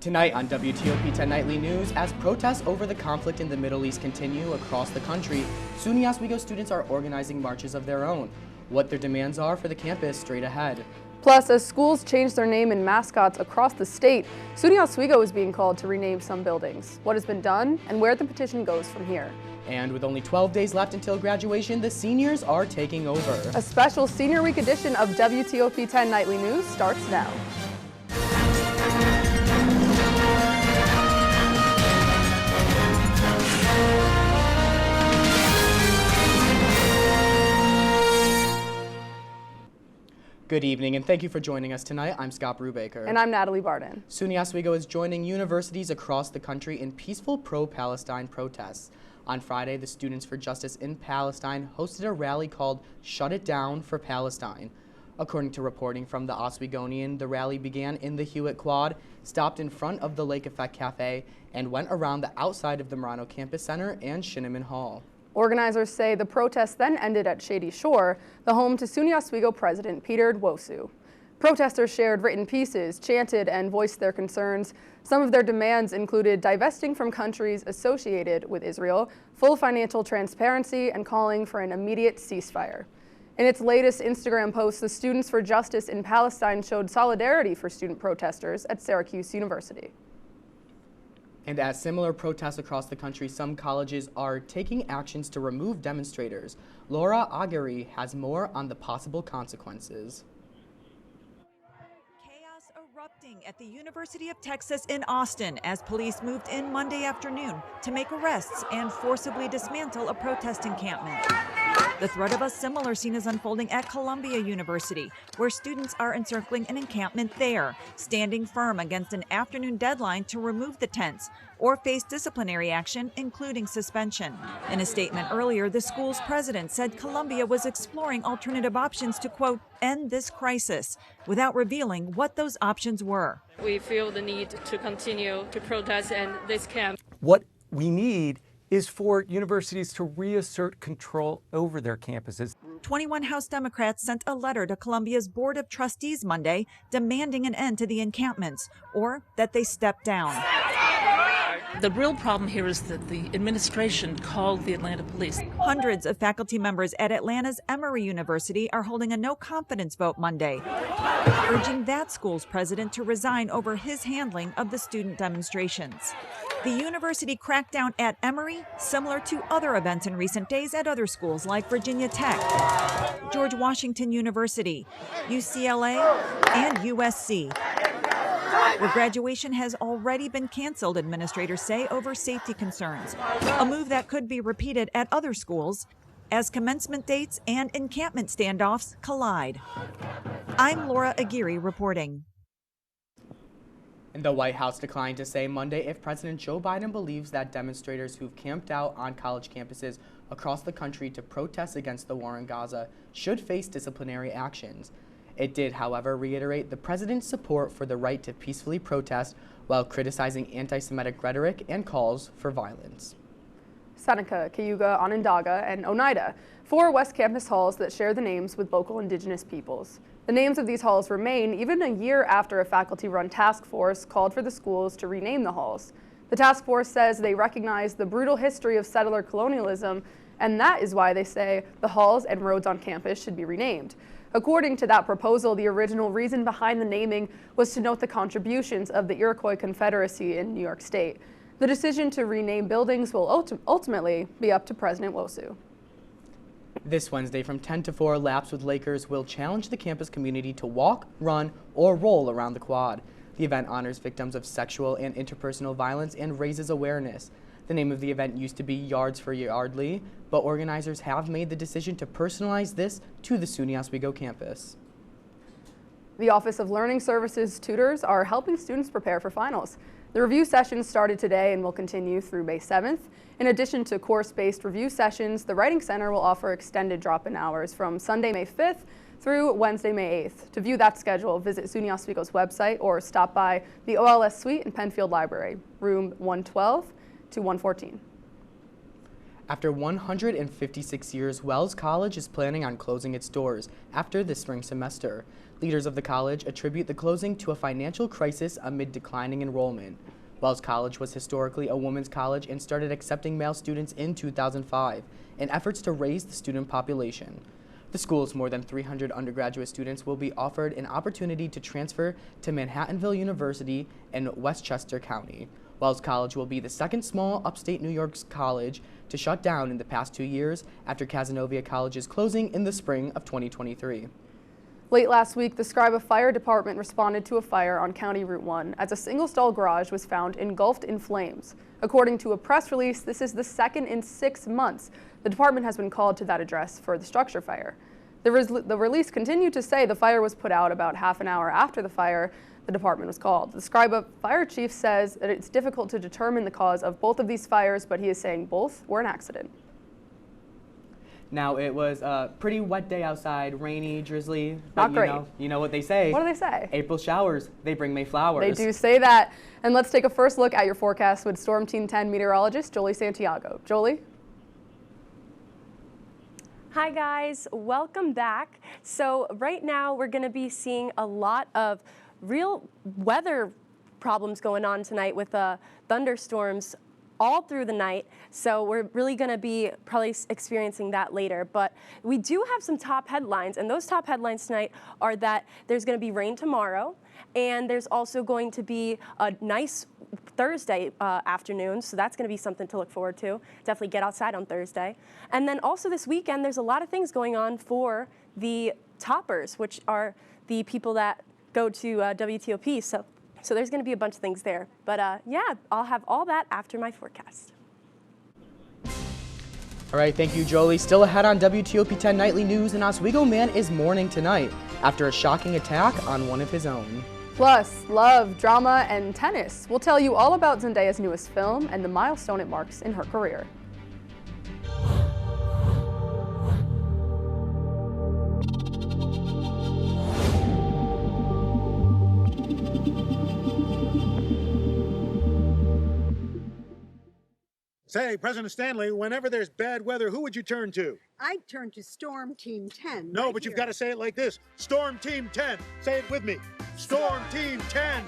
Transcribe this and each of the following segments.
Tonight on WTOP 10 Nightly News, as protests over the conflict in the Middle East continue across the country, SUNY Oswego students are organizing marches of their own. What their demands are for the campus straight ahead. Plus, as schools change their name and mascots across the state, SUNY Oswego is being called to rename some buildings. What has been done and where the petition goes from here. And with only 12 days left until graduation, the seniors are taking over. A special Senior Week edition of WTOP 10 Nightly News starts now. Good evening, and thank you for joining us tonight. I'm Scott Brubaker. And I'm Natalie Barden. SUNY Oswego is joining universities across the country in peaceful pro-Palestine protests. On Friday, the Students for Justice in Palestine hosted a rally called Shut It Down for Palestine. According to reporting from the Oswegonian, the rally began in the Hewitt Quad, stopped in front of the Lake Effect Cafe, and went around the outside of the Marano Campus Center and Shinneman Hall. Organizers say the protest then ended at Shady Shore, the home to SUNY Oswego President Peter Nwosu. Protesters shared written pieces, chanted, and voiced their concerns. Some of their demands included divesting from countries associated with Israel, full financial transparency, and calling for an immediate ceasefire. In its latest Instagram post, the Students for Justice in Palestine showed solidarity for student protesters at Syracuse University. And as similar protests across the country, some colleges are taking actions to remove demonstrators. Laura Aguirre has more on the possible consequences. Chaos erupting at the University of Texas in Austin as police moved in Monday afternoon to make arrests and forcibly dismantle a protest encampment. The threat of a similar scene is unfolding at Columbia University, where students are encircling an encampment there, standing firm against an afternoon deadline to remove the tents or face disciplinary action, including suspension. In a statement earlier, the school's president said Columbia was exploring alternative options to, quote, end this crisis, without revealing what those options were. We feel the need to continue to protest and this camp. What we need is for universities to reassert control over their campuses. 21 House Democrats sent a letter to Columbia's Board of Trustees Monday demanding an end to the encampments or that they step down. The real problem here is that the administration called the Atlanta police. Hundreds of faculty members at Atlanta's Emory University are holding a no-confidence vote Monday, urging that school's president to resign over his handling of the student demonstrations. The university crackdown at Emory, similar to other events in recent days at other schools like Virginia Tech, George Washington University, UCLA, and USC, where graduation has already been canceled, administrators say, over safety concerns, a move that could be repeated at other schools as commencement dates and encampment standoffs collide. I'm Laura Aguirre reporting. And the White House declined to say Monday if President Joe Biden believes that demonstrators who've camped out on college campuses across the country to protest against the war in Gaza should face disciplinary actions. It did, however, reiterate the president's support for the right to peacefully protest while criticizing anti-Semitic rhetoric and calls for violence. Seneca, Cayuga, Onondaga, and Oneida, 4 West Campus halls that share the names with local indigenous peoples. The names of these halls remain even a year after a faculty-run task force called for the schools to rename the halls. The task force says they recognize the brutal history of settler colonialism, and that is why they say the halls and roads on campus should be renamed. According to that proposal, the original reason behind the naming was to note the contributions of the Iroquois Confederacy in New York State. The decision to rename buildings will ultimately be up to President Nwosu. This Wednesday from 10 to 4, Laps with Lakers will challenge the campus community to walk, run, or roll around the quad. The event honors victims of sexual and interpersonal violence and raises awareness. The name of the event used to be Yards for Yardley, but organizers have made the decision to personalize this to the SUNY Oswego campus. The Office of Learning Services tutors are helping students prepare for finals. The review sessions started today and will continue through May 7th. In addition to course-based review sessions, the Writing Center will offer extended drop-in hours from Sunday, May 5th through Wednesday, May 8th. To view that schedule, visit SUNY Oswego's website or stop by the OLS Suite in Penfield Library, room 112 to 114. After 156 years, Wells College is planning on closing its doors after the spring semester. Leaders of the college attribute the closing to a financial crisis amid declining enrollment. Wells College was historically a women's college and started accepting male students in 2005 in efforts to raise the student population. The school's more than 300 undergraduate students will be offered an opportunity to transfer to Manhattanville University in Westchester County. Wells College will be the second small upstate New York's college to shut down in the past 2 years after Cazenovia College's closing in the spring of 2023. Late last week, the Scriba Fire Department responded to a fire on County Route 1 as a single-stall garage was found engulfed in flames. According to a press release, this is the second in 6 months the department has been called to that address for the structure fire. The release continued to say the fire was put out about half an hour after the fire the department was called. The Scriba fire chief says that it's difficult to determine the cause of both of these fires, but he is saying both were an accident. Now, it was a pretty wet day outside, rainy, drizzly. But Not great. You know what they say. What do they say? April showers, they bring May flowers. They do say that. And let's take a first look at your forecast with Storm Team 10 meteorologist Jolie Santiago. Jolie? Hi guys, welcome back. So right now we're going to be seeing a lot of real weather problems going on tonight with thunderstorms all through the night, so we're really going to be probably experiencing that later. But we do have some top headlines, and those top headlines tonight are that there's going to be rain tomorrow, and there's also going to be a nice Thursday afternoon, so that's going to be something to look forward to. Definitely get outside on Thursday. And then also this weekend, there's a lot of things going on for the toppers, which are the people that go to WTOP. So there's going to be a bunch of things there. But yeah, I'll have all that after my forecast. All right, thank you, Jolie. Still ahead on WTOP 10 Nightly News, an Oswego man is mourning tonight after a shocking attack on one of his own. Plus, love, drama, and tennis. We'll tell you all about Zendaya's newest film and the milestone it marks in her career. Say, President Stanley, whenever there's bad weather, who would you turn to? I'd turn to Storm Team 10. No, right but you've here. got to say it like this. Storm Team 10. Say it with me. Storm Team 10.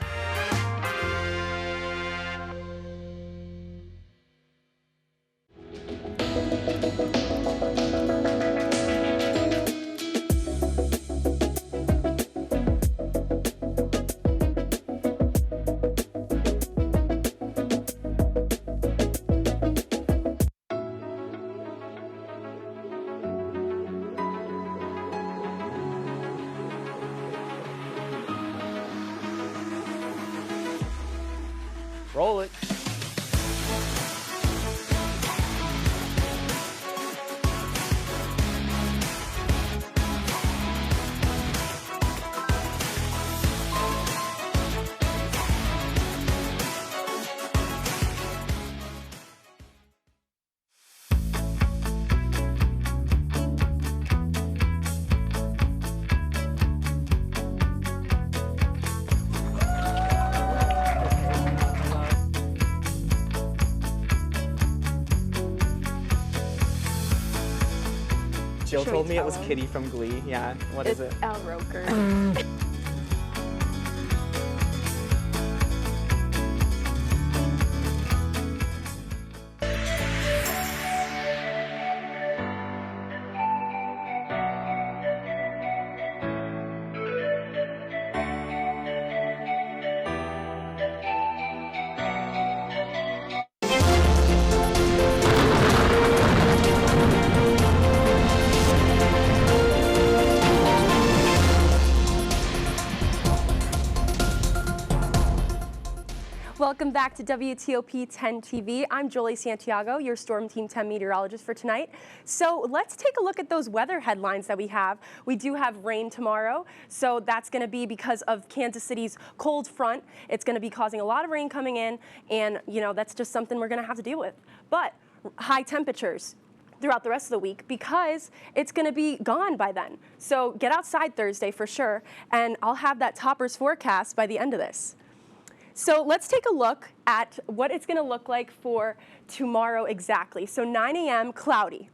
Roll it. Jill Should we told me it tell was him? Kitty from Glee. Yeah, what is it? Al Roker. Welcome back to WTOP 10 TV. I'm Jolie Santiago, your Storm Team 10 meteorologist for tonight. So let's take a look at those weather headlines that we have. We do have rain tomorrow, so that's going to be because of Kansas City's cold front. It's going to be causing a lot of rain coming in, and you know that's just something we're going to have to deal with. But high temperatures throughout the rest of the week because it's going to be gone by then. So get outside Thursday for sure, and I'll have that toppers forecast by the end of this. So let's take a look at what it's going to look like for tomorrow exactly. So 9 a.m. cloudy,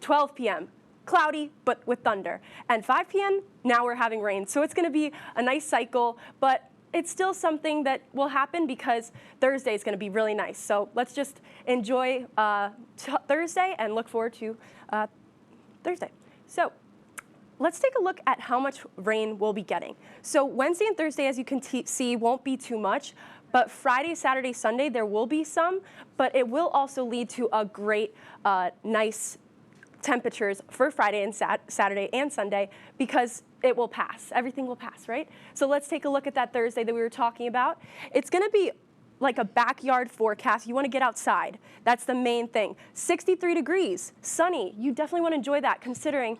12 p.m. cloudy, but with thunder. And 5 p.m., now we're having rain. So it's going to be a nice cycle, but it's still something that will happen because Thursday is going to be really nice. So let's just enjoy Thursday and look forward to Thursday. So let's take a look at how much rain we'll be getting. So Wednesday and Thursday, as you can see, won't be too much, but Friday, Saturday, Sunday, there will be some, but it will also lead to a great, nice temperatures for Friday and Saturday and Sunday because it will pass. Everything will pass, right? So let's take a look at that Thursday that we were talking about. It's going to be like a backyard forecast. You want to get outside. That's the main thing. 63 degrees, sunny. You definitely want to enjoy that considering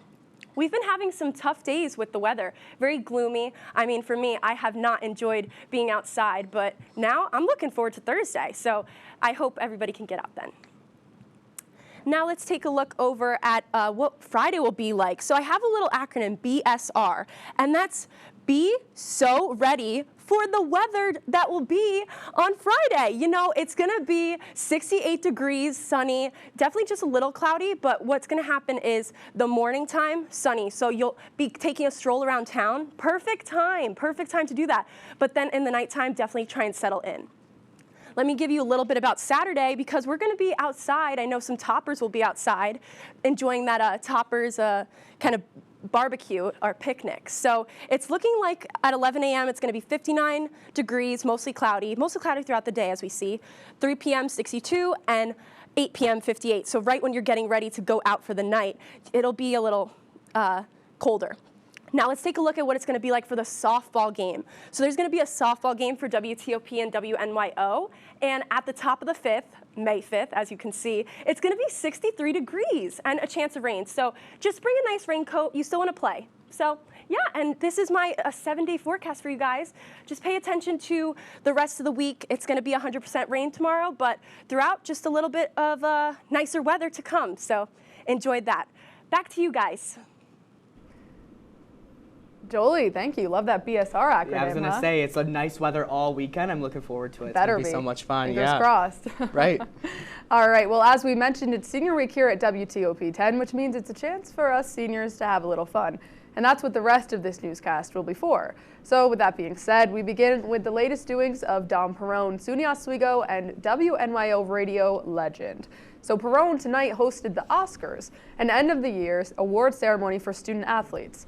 we've been having some tough days with the weather, very gloomy. I mean, for me, I have not enjoyed being outside, but now I'm looking forward to Thursday. So I hope everybody can get out then. Now let's take a look over at what Friday will be like. So I have a little acronym, BSR, and that's be so ready for the weather that will be on Friday. You know, it's gonna be 68 degrees, sunny, definitely just a little cloudy, but what's gonna happen is the morning time, sunny. So you'll be taking a stroll around town. Perfect time to do that. But then in the nighttime, definitely try and settle in. Let me give you a little bit about Saturday because we're going to be outside. I know some toppers will be outside enjoying that toppers kind of barbecue or picnic. So it's looking like at 11 a.m. it's going to be 59 degrees, mostly cloudy throughout the day as we see. 3 p.m. 62 and 8 p.m. 58. So right when you're getting ready to go out for the night, it'll be a little colder. Now let's take a look at what it's going to be like for the softball game. So there's going to be a softball game for WTOP and WNYO, and at the top of the 5th, May 5th, as you can see, it's going to be 63 degrees and a chance of rain. So just bring a nice raincoat. You still want to play. So yeah, and this is my 7-day forecast for you guys. Just pay attention to the rest of the week. It's going to be 100% rain tomorrow, but throughout, just a little bit of nicer weather to come. So enjoy that. Back to you guys. Jolie, thank you. Love that BSR acronym. Yeah, I was going to say, it's a nice weather all weekend. I'm looking forward to it. It's Better going to be so much fun. Fingers crossed. Right. All right. Well, as we mentioned, it's senior week here at WTOP 10, which means it's a chance for us seniors to have a little fun. And that's what the rest of this newscast will be for. So with that being said, we begin with the latest doings of Dom Perrone, SUNY Oswego, and WNYO radio legend. So Perrone tonight hosted the Oscars, an end of the year award ceremony for student athletes.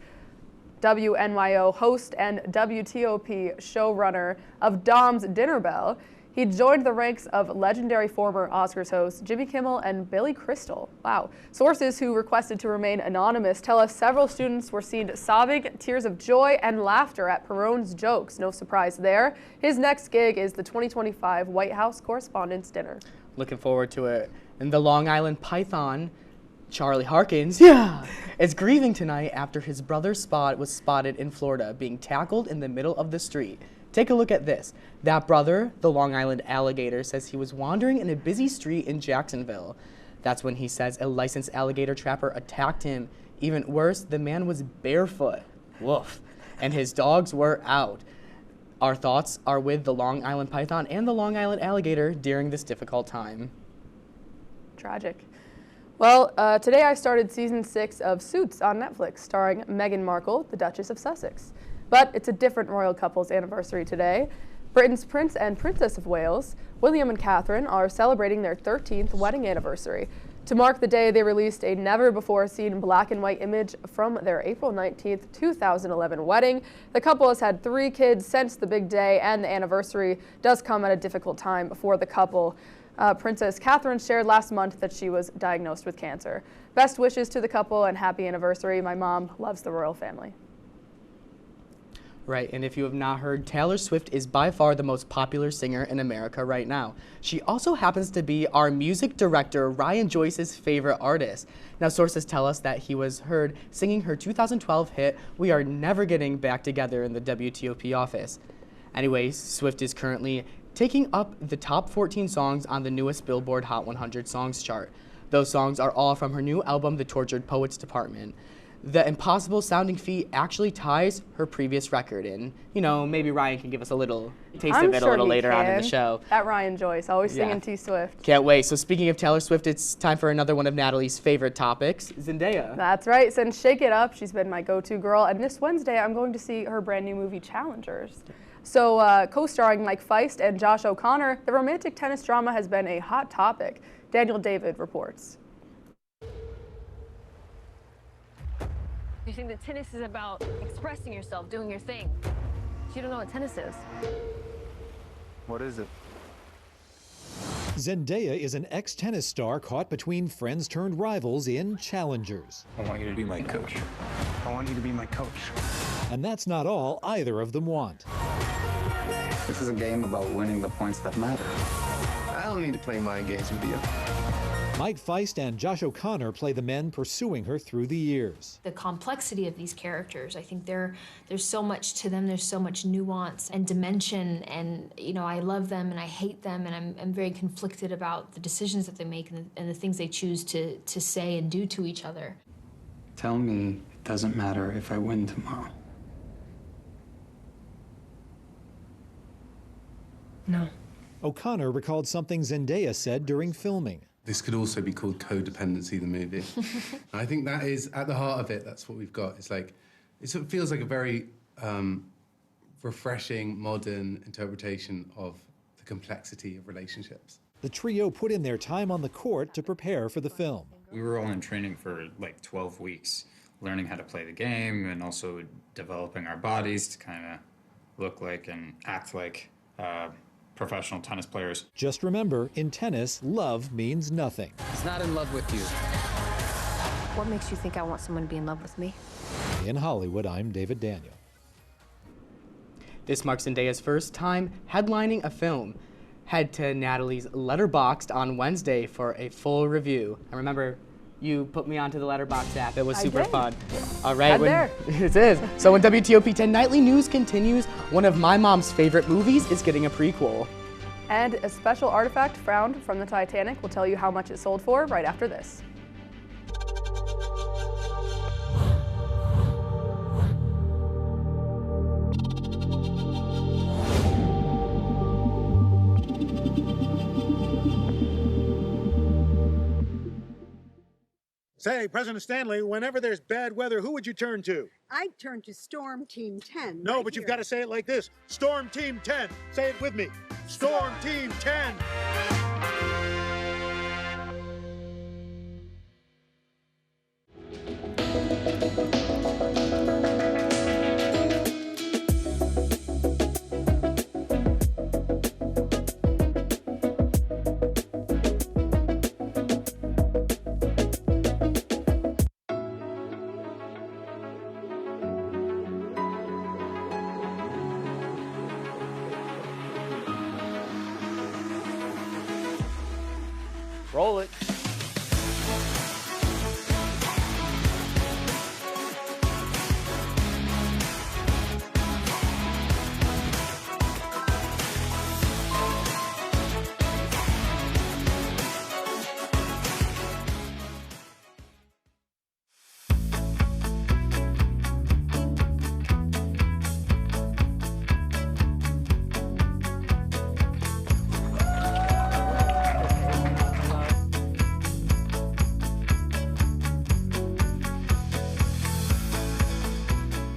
WNYO host and WTOP showrunner of Dom's Dinner Bell, he joined the ranks of legendary former Oscars hosts Jimmy Kimmel and Billy Crystal. Wow. Sources who requested to remain anonymous tell us several students were seen sobbing tears of joy and laughter at Perrone's jokes. No surprise there. His next gig is the 2025 White House Correspondents' Dinner. Looking forward to it. And the Long Island Python, Charlie Harkins, is grieving tonight after his brother Spot was spotted in Florida being tackled in the middle of the street. Take a look at this. That brother, the Long Island alligator, says he was wandering in a busy street in Jacksonville. That's when he says a licensed alligator trapper attacked him. Even worse, the man was barefoot. Woof. And his dogs were out. Our thoughts are with the Long Island Python and the Long Island alligator during this difficult time. Tragic. Well, today I started season 6 of Suits on Netflix, starring Meghan Markle, the Duchess of Sussex. But it's a different royal couple's anniversary today. Britain's Prince and Princess of Wales, William and Catherine, are celebrating their 13th wedding anniversary. To mark the day, they released a never-before-seen black and white image from their April 19th, 2011 wedding. The couple has had 3 kids since the big day, and the anniversary does come at a difficult time for the couple. Princess Catherine shared last month that she was diagnosed with cancer. Best wishes to the couple and happy anniversary. My mom loves the royal family. Right, and if you have not heard, Taylor Swift is by far the most popular singer in America right now. She also happens to be our music director, Ryan Joyce's favorite artist. Now, sources tell us that he was heard singing her 2012 hit, We Are Never Getting Back Together, in the WTOP office. Anyways, Swift is currently taking up the top 14 songs on the newest Billboard Hot 100 Songs chart. Those songs are all from her new album, The Tortured Poets Department. The impossible sounding feat actually ties her previous record, and maybe Ryan can give us a little taste of it a little later on in the show. At Ryan Joyce, always singing T Swift. Can't wait. So speaking of Taylor Swift, it's time for another one of Natalie's favorite topics, Zendaya. That's right. Since Shake It Up, she's been my go-to girl, and this Wednesday I'm going to see her brand new movie Challengers. So co-starring Mike Feist and Josh O'Connor, the romantic tennis drama has been a hot topic. Daniel David reports. You think that tennis is about expressing yourself, doing your thing. You don't know what tennis is. What is it? Zendaya is an ex-tennis star caught between friends turned rivals in Challengers. I want you to be my coach. I want you to be my coach. And that's not all either of them want. This is a game about winning the points that matter. I don't need to play mind games with you. Mike Feist and Josh O'Connor play the men pursuing her through the years. The complexity of these characters, I think there's so much to them, there's so much nuance and dimension, and I love them and I hate them, and I'm very conflicted about the decisions that they make and the things they choose to say and do to each other. Tell me it doesn't matter if I win tomorrow. No. O'Connor recalled something Zendaya said during filming. This could also be called Codependency, the movie. I think that is at the heart of it. That's what we've got. It's like, it feels like a very refreshing, modern interpretation of the complexity of relationships. The trio put in their time on the court to prepare for the film. We were all in training for like 12 weeks, learning how to play the game and also developing our bodies to kind of look like and act like professional tennis players. Just remember, in tennis, love means nothing. He's not in love with you. What makes you think I want someone to be in love with me? In Hollywood, I'm David Daniel. This marks Zendaya's first time headlining a film. Head to Natalie's Letterboxd on Wednesday for a full review. I remember you put me onto the Letterboxd app. It was super fun. All right. It is. So when WTOP 10 Nightly News continues, one of my mom's favorite movies is getting a prequel. And a special artifact found from the Titanic will tell you how much it sold for right after this. Say, President Stanley, whenever there's bad weather, who would you turn to? I'd turn to Storm Team 10. No, but you've got to say it like this. Storm Team 10. Say it with me. Storm Team 10. Roll it.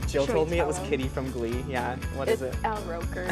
Jill told me it was Kitty from Glee. Yeah, what is it? Al Roker.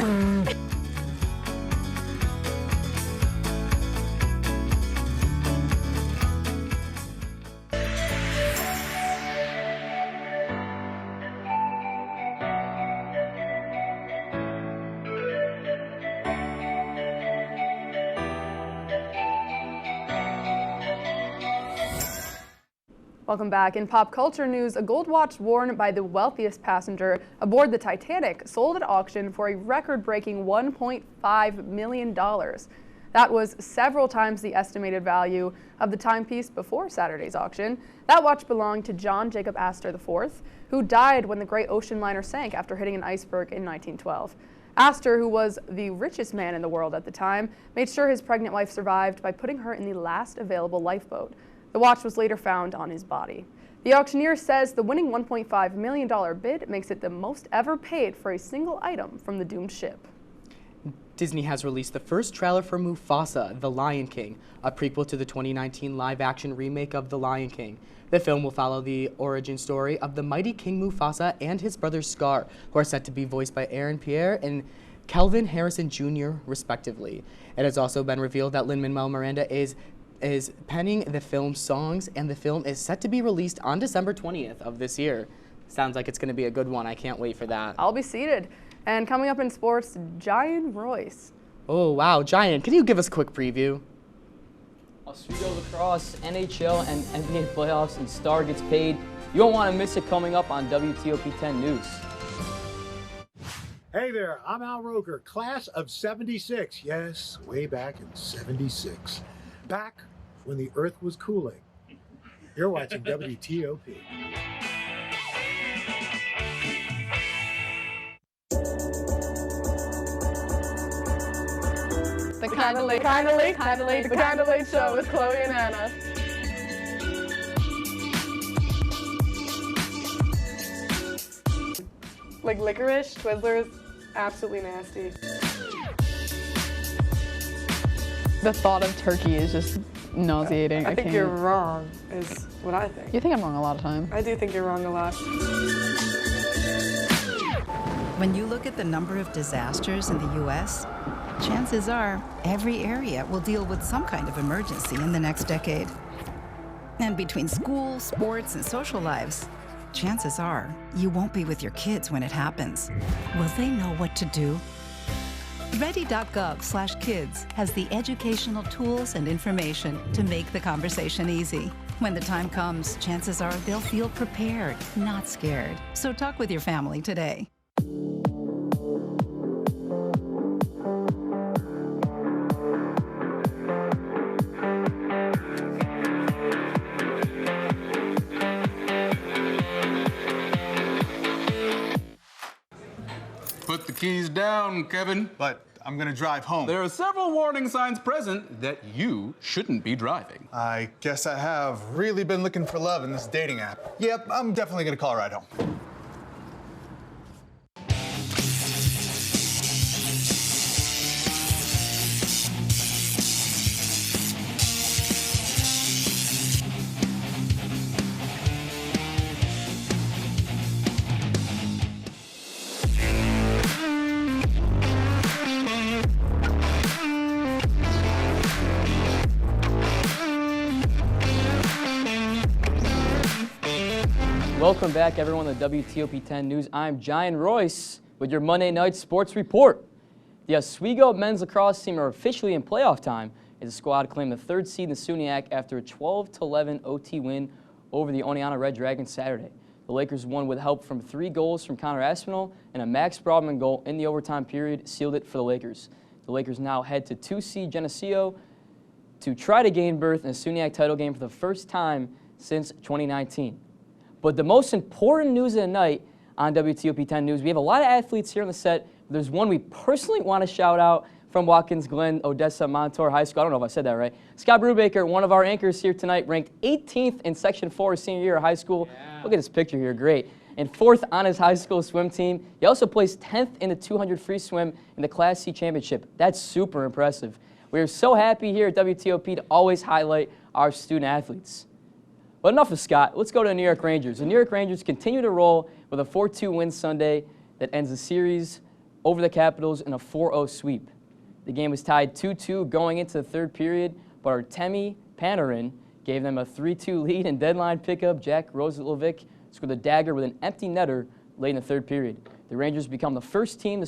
Welcome back. In pop culture news, a gold watch worn by the wealthiest passenger aboard the Titanic sold at auction for a record-breaking $1.5 million. That was several times the estimated value of the timepiece before Saturday's auction. That watch belonged to John Jacob Astor IV, who died when the great ocean liner sank after hitting an iceberg in 1912. Astor, who was the richest man in the world at the time, made sure his pregnant wife survived by putting her in the last available lifeboat. The watch was later found on his body. The auctioneer says the winning $1.5 million bid makes it the most ever paid for a single item from the doomed ship. Disney has released the first trailer for Mufasa, The Lion King, a prequel to the 2019 live-action remake of The Lion King. The film will follow the origin story of the mighty King Mufasa and his brother Scar, who are set to be voiced by Aaron Pierre and Kelvin Harrison Jr., respectively. It has also been revealed that Lin-Manuel Miranda is penning the film's songs, and the film is set to be released on December 20th of this year. Sounds like it's going to be a good one. I can't wait for that. I'll be seated. And coming up in sports, Giant Royce. Oh, wow. Giant, can you give us a quick preview? Oswego lacrosse, NHL, and NBA playoffs, and Star gets paid. You won't want to miss it coming up on WTOP 10 News. Hey there, I'm Al Roker, class of 76. Yes, way back in 76. Back when the earth was cooling. You're watching WTOP. The Kinda Late Show with Chloe and Anna. Like licorice, Twizzlers, absolutely nasty. The thought of turkey is just nauseating. I think you're wrong, is what I think. You think I'm wrong a lot of time. I do think you're wrong a lot. When you look at the number of disasters in the U.S., chances are every area will deal with some kind of emergency in the next decade. And between school, sports, and social lives, chances are you won't be with your kids when it happens. Will they know what to do? Ready.gov/kids has the educational tools and information to make the conversation easy. When the time comes, chances are they'll feel prepared, not scared. So talk with your family today. Put the keys down, Kevin. But I'm gonna drive home. There are several warning signs present that you shouldn't be driving. I guess I have really been looking for love in this dating app. Yep, I'm definitely gonna call a ride home. Welcome back, everyone, to WTOP 10 News. I'm Giant Royce with your Monday Night Sports Report. The Oswego men's lacrosse team are officially in playoff time as the squad claimed the third seed in the SUNYAC after a 12-11 OT win over the Oneonta Red Dragons Saturday. The Lakers won with help from 3 goals from Connor Aspinall, and a Max Broadman goal in the overtime period sealed it for the Lakers. The Lakers now head to 2-seed Geneseo to try to gain berth in a SUNYAC title game for the first time since 2019. But the most important news of the night on WTOP 10 News, we have a lot of athletes here on the set. There's one we personally want to shout out from Watkins Glen, Odessa Montour High School. I don't know if I said that right. Scott Brubaker, one of our anchors here tonight, ranked 18th in Section 4 senior year of high school. Yeah. Look at this picture here, great. And 4th on his high school swim team. He also placed 10th in the 200 free swim in the Class C championship. That's super impressive. We are so happy here at WTOP to always highlight our student athletes. But enough of Scott. Let's go to the New York Rangers. The New York Rangers continue to roll with a 4-2 win Sunday that ends the series over the Capitals in a 4-0 sweep. The game was tied 2-2 going into the third period, but Artemi Panarin gave them a 3-2 lead, and deadline pickup Jack Roslovic scored a dagger with an empty netter late in the third period. The Rangers become the first team to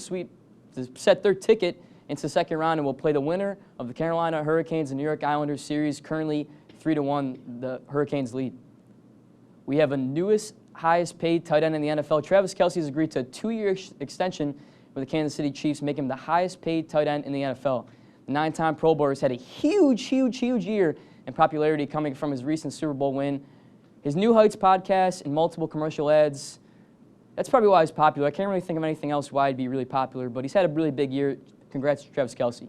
set their ticket into the second round and will play the winner of the Carolina Hurricanes and New York Islanders series, currently 3-1, the Hurricanes lead. We have a newest, highest paid tight end in the NFL. Travis Kelce has agreed to a 2-year extension with the Kansas City Chiefs, making him the highest paid tight end in the NFL. The 9-time Pro Bowler has had a huge year in popularity coming from his recent Super Bowl win. His New Heights podcast and multiple commercial ads, that's probably why he's popular. I can't really think of anything else why he'd be really popular, but he's had a really big year. Congrats to Travis Kelce.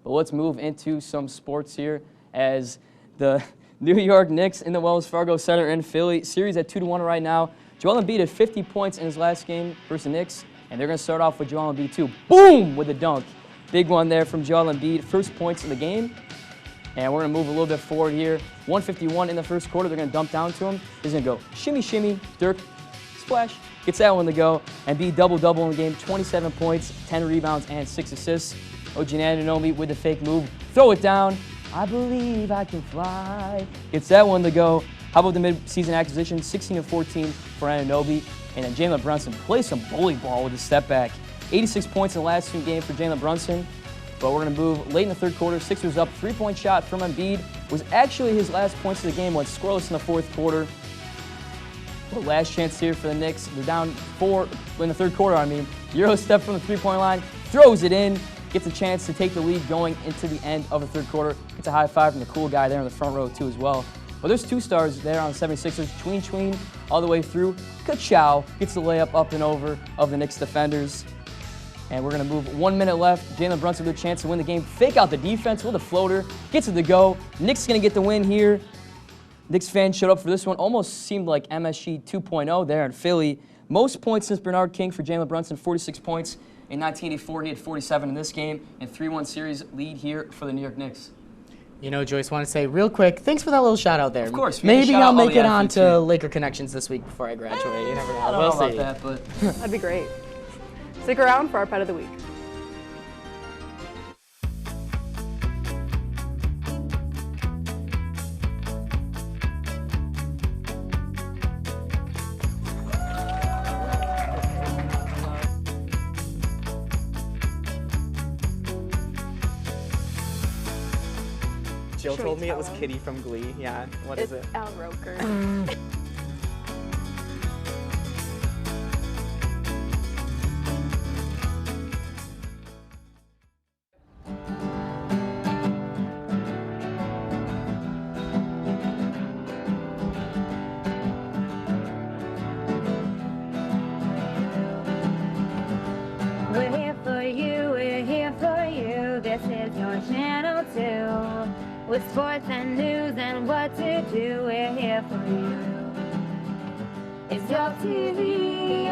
But let's move into some sports here as the New York Knicks in the Wells Fargo Center in Philly. Series at 2-1 right now. Joel Embiid had 50 points in his last game versus the Knicks, and they're going to start off with Joel Embiid too. Boom! With a dunk. Big one there from Joel Embiid. First points of the game. And we're going to move a little bit forward here. 151 in the first quarter. They're going to dump down to him. He's going to go shimmy, shimmy, Dirk, splash. Gets that one to go. Embiid double-double in the game. 27 points, 10 rebounds, and 6 assists. OG Anunoby with the fake move. Throw it down. I believe I can fly. Gets that one to go. How about the mid-season acquisition? 16-14 for Anunoby. And then Jalen Brunson plays some bully ball with a step back. 86 points in the last 2 games for Jalen Brunson. But we're going to move late in the third quarter. Sixers up. 3-point shot from Embiid. Was actually his last points of the game. Went scoreless in the fourth quarter. The last chance here for the Knicks. They're down 4 in the third quarter, Euro step from the 3-point line. Throws it in. Gets a chance to take the lead going into the end of the third quarter. Gets a high five from the cool guy there in the front row too as well. But there's 2 stars there on the 76ers. Tween all the way through. Ka-chow gets the layup up and over of the Knicks defenders. And we're going to move 1 minute left. Jalen Brunson with a chance to win the game. Fake out the defense with a floater. Gets it to go. Knicks going to get the win here. Knicks fans showed up for this one. Almost seemed like MSG 2.0 there in Philly. Most points since Bernard King for Jalen Brunson, 46 points. In 1984, he had 47 in this game. And 3-1 series lead here for the New York Knicks. You know, Joyce, want to say real quick, thanks for that little shout out there. Of course. Maybe I'll make it on to Laker Connections this week before I graduate. You never know. I don't know about that, but that'd be great. Stick around for our Pet of the Week. Jill told me it was Kitty from Glee. Yeah, what is it? Al Roker. We're here for you, we're here for you. This is your channel too. With sports and news and what to do, we're here for you. It's your TV,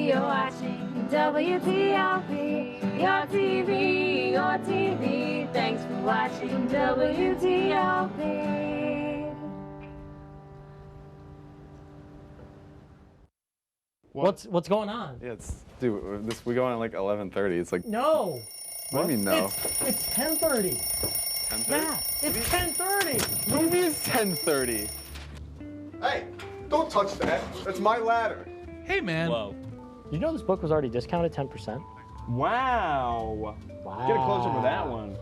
you're watching WTOP. Your TV, thanks for watching WTOP. What's going on? Yeah, dude, we go on at like 11:30. It's like No. What do you mean no? It's 10:30. 10:30? Yeah, it's 10:30. What do you mean it's 10:30? Hey, don't touch that. That's my ladder. Hey, man. Whoa. You know this book was already discounted 10%? Wow. Get a close up with that one.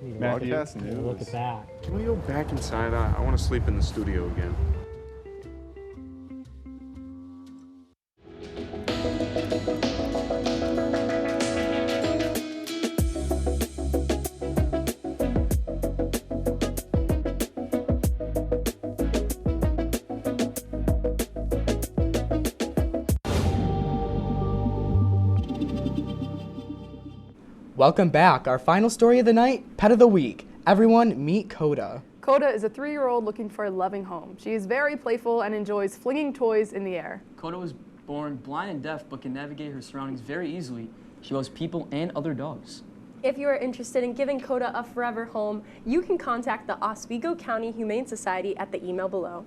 Matthew, Broadcast news. look at that. Can we go back inside? I want to sleep in the studio again. Welcome back. Our final story of the night, Pet of the Week. Everyone, meet Coda. Coda is a 3-year-old looking for a loving home. She is very playful and enjoys flinging toys in the air. Coda was born blind and deaf but can navigate her surroundings very easily. She loves people and other dogs. If you are interested in giving Coda a forever home, you can contact the Oswego County Humane Society at the email below.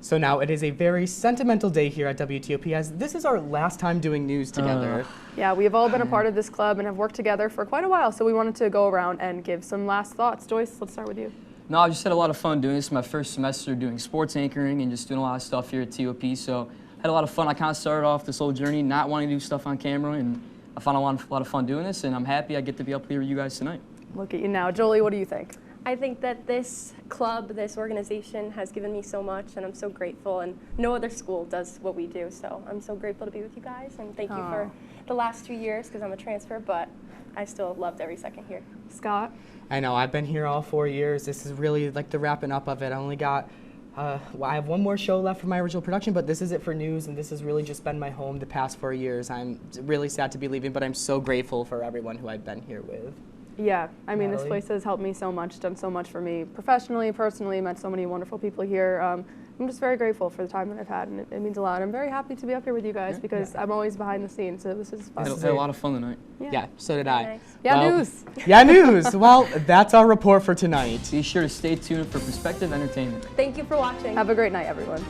So now it is a very sentimental day here at WTOP as this is our last time doing news together. Yeah, we have all been a part of this club and have worked together for quite a while, so we wanted to go around and give some last thoughts. Joyce, let's start with you. No, I just had a lot of fun doing this. My first semester doing sports anchoring and just doing a lot of stuff here at TOP. So I had a lot of fun. I kind of started off this whole journey not wanting to do stuff on camera, and I found a lot of fun doing this, and I'm happy I get to be up here with you guys tonight. Look at you now. Jolie, what do you think? I think that this club, this organization has given me so much, and I'm so grateful, and no other school does what we do, so I'm so grateful to be with you guys, and thank you for the last 2 years, because I'm a transfer, but I still loved every second here. Scott? I know, I've been here all 4 years. This is really like the wrapping up of it. I only got, I have one more show left for my original production, but this is it for news, and this has really just been my home the past 4 years. I'm really sad to be leaving, but I'm so grateful for everyone who I've been here with. Yeah, I mean, this Natalie? place has helped me so much, done so much for me professionally, personally, met so many wonderful people here. I'm just very grateful for the time that I've had, and it means a lot. I'm very happy to be up here with you guys because I'm always behind the scenes, so this is fun. Had a lot of fun tonight. Yeah, so did I. Nice. Yeah, Well, news. Yeah, news. Well, that's our report for tonight. Be sure to stay tuned for Perspective Entertainment. Thank you for watching. Have a great night, everyone.